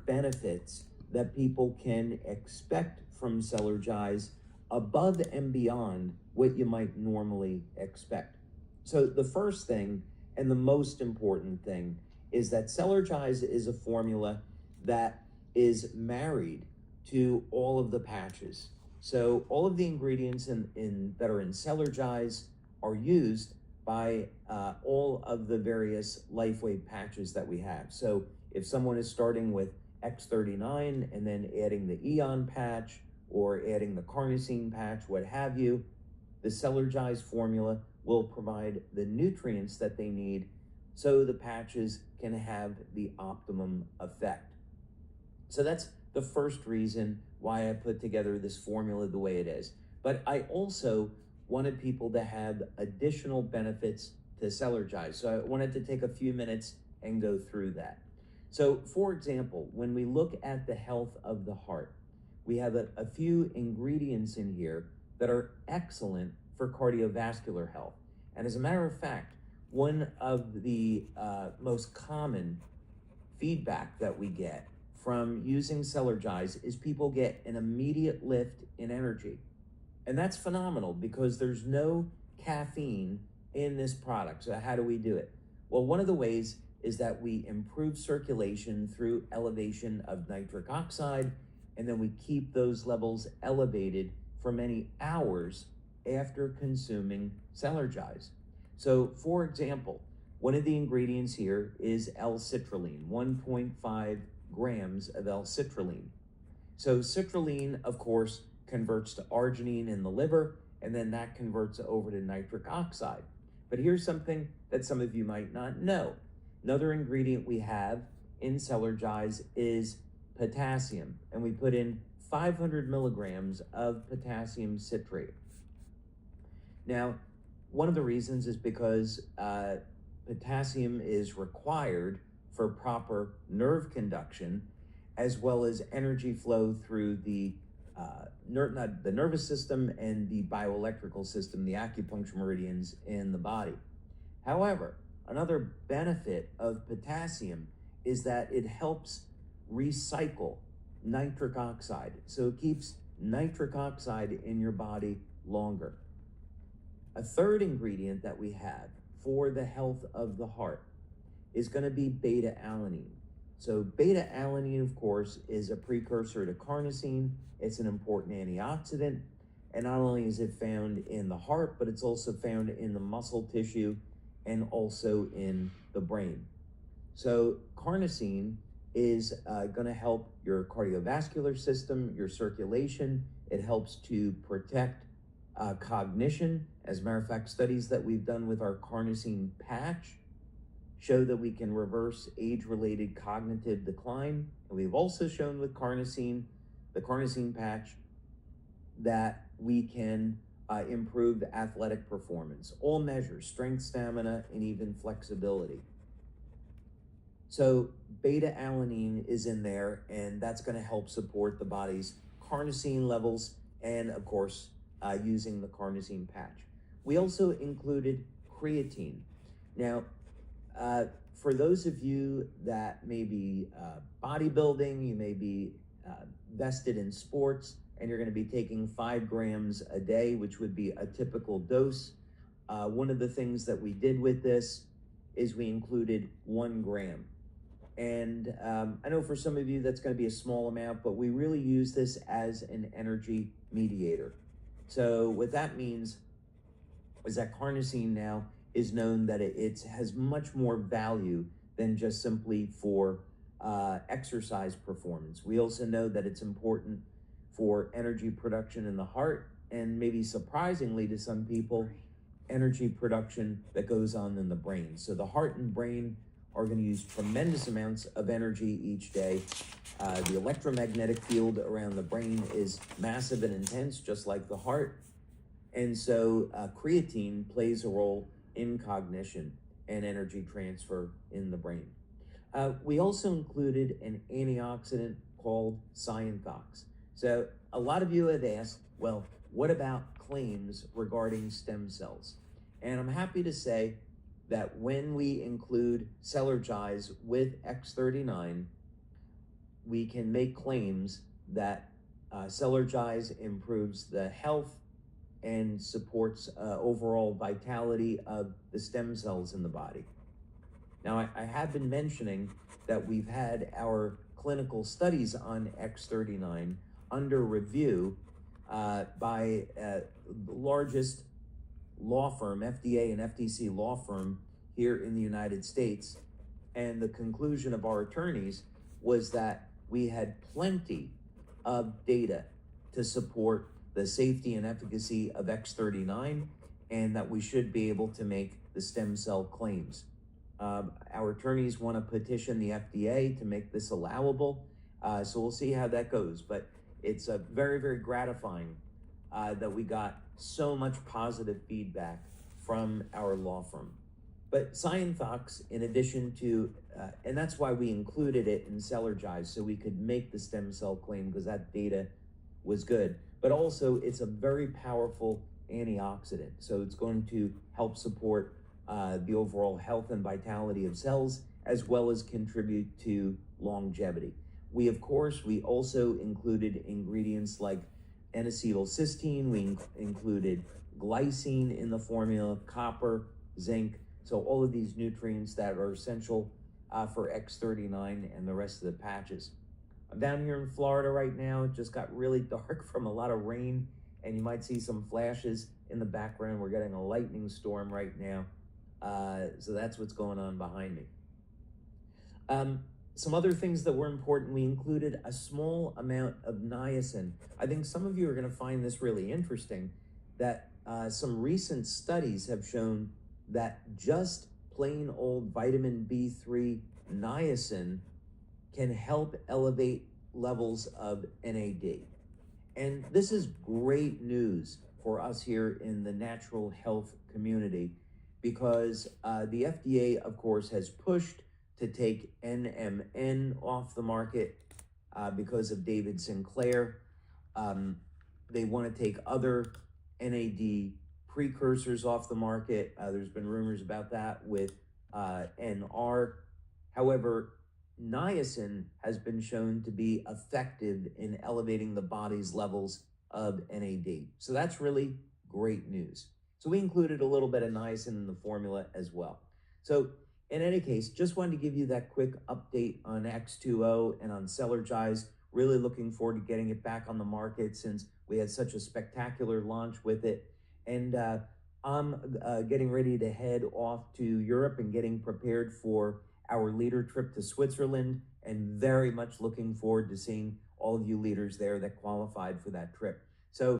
benefits that people can expect from CELLERGIZE above and beyond what you might normally expect. So the first thing and the most important thing is that CELLERGIZE is a formula that is married to all of the patches. So all of the ingredients that are in CELLERGIZE are used by all of the various LifeWave patches that we have. So if someone is starting with X39 and then adding the Eon patch or adding the carnosine patch, what have you, the CELLERGIZE formula will provide the nutrients that they need so the patches can have the optimum effect. So that's the first reason why I put together this formula the way it is. But I also wanted people to have additional benefits to CELLERGIZE. So I wanted to take a few minutes and go through that. So for example, when we look at the health of the heart, we have a few ingredients in here that are excellent for cardiovascular health. And as a matter of fact, one of the most common feedback that we get from using CELLERGIZE is people get an immediate lift in energy. And that's phenomenal because there's no caffeine in this product. So how do we do it? Well, one of the ways is that we improve circulation through elevation of nitric oxide, and then we keep those levels elevated for many hours after consuming CELLERGIZE. So for example, one of the ingredients here is L-citrulline, 1.5 grams of L-citrulline. So citrulline, of course, converts to arginine in the liver, and then that converts over to nitric oxide. But here's something that some of you might not know. Another ingredient we have in CELLERGIZE is potassium, and we put in 500 milligrams of potassium citrate. Now, one of the reasons is because potassium is required for proper nerve conduction, as well as energy flow through the nervous system and the bioelectrical system, the acupuncture meridians in the body. However, another benefit of potassium is that it helps recycle nitric oxide. So it keeps nitric oxide in your body longer. A third ingredient that we have for the health of the heart is going to be beta-alanine. So beta-alanine, of course, is a precursor to carnosine. It's an important antioxidant. And not only is it found in the heart, but it's also found in the muscle tissue and also in the brain. So carnosine is going to help your cardiovascular system, your circulation. It helps to protect cognition. As a matter of fact, studies that we've done with our carnosine patch show that we can reverse age-related cognitive decline. And we've also shown with carnosine, the carnosine patch, that we can improve athletic performance, all measures, strength, stamina, and even flexibility. So beta-alanine is in there, and that's going to help support the body's carnosine levels and, of course, using the carnosine patch. We also included creatine. Now, for those of you that may be bodybuilding, you may be vested in sports, and you're going to be taking 5 grams a day, which would be a typical dose. One of the things that we did with this is we included 1 gram. And I know for some of you that's going to be a small amount, but we really use this as an energy mediator. So what that means is that carnosine now is known that it has much more value than just simply for exercise performance. We also know that it's important for energy production in the heart, and maybe surprisingly to some people, energy production that goes on in the brain. So the heart and brain are going to use tremendous amounts of energy each day. The electromagnetic field around the brain is massive and intense, just like the heart. And so creatine plays a role in cognition and energy transfer in the brain. We also included an antioxidant called Scienthox. So a lot of you have asked, well, what about claims regarding stem cells? And I'm happy to say that when we include CELLERGIZE with X39, we can make claims that CELLERGIZE improves the health and supports overall vitality of the stem cells in the body. Now, I have been mentioning that we've had our clinical studies on X39 under review by the largest law firm, FDA and FTC law firm here in the United States. And the conclusion of our attorneys was that we had plenty of data to support the safety and efficacy of X39 and that we should be able to make the stem cell claims. Our attorneys want to petition the FDA to make this allowable, so we'll see how that goes. But it's very, very gratifying that we got so much positive feedback from our law firm. But Scienthox, in addition to, and that's why we included it in CELLERGIZE, so we could make the stem cell claim because that data was good. But also, it's a very powerful antioxidant, so it's going to help support the overall health and vitality of cells, as well as contribute to longevity. We also included ingredients like N-acetylcysteine, we included glycine in the formula, copper, zinc, so all of these nutrients that are essential for X39 and the rest of the patches. I'm down here in Florida right now. It just got really dark from a lot of rain, and you might see some flashes in the background. We're getting a lightning storm right now. So that's what's going on behind me. Some other things that were important, we included a small amount of niacin. I think some of you are going to find this really interesting, that some recent studies have shown that just plain old vitamin B3 niacin can help elevate levels of NAD. And this is great news for us here in the natural health community, because the FDA, of course, has pushed to take NMN off the market because of David Sinclair. They want to take other NAD precursors off the market. There's been rumors about that with NR. However, niacin has been shown to be effective in elevating the body's levels of NAD. So that's really great news. So we included a little bit of niacin in the formula as well. So in any case, just wanted to give you that quick update on X2O and on CELLERGIZE. Really looking forward to getting it back on the market since we had such a spectacular launch with it. And I'm getting ready to head off to Europe and getting prepared for our leader trip to Switzerland, and very much looking forward to seeing all of you leaders there that qualified for that trip. So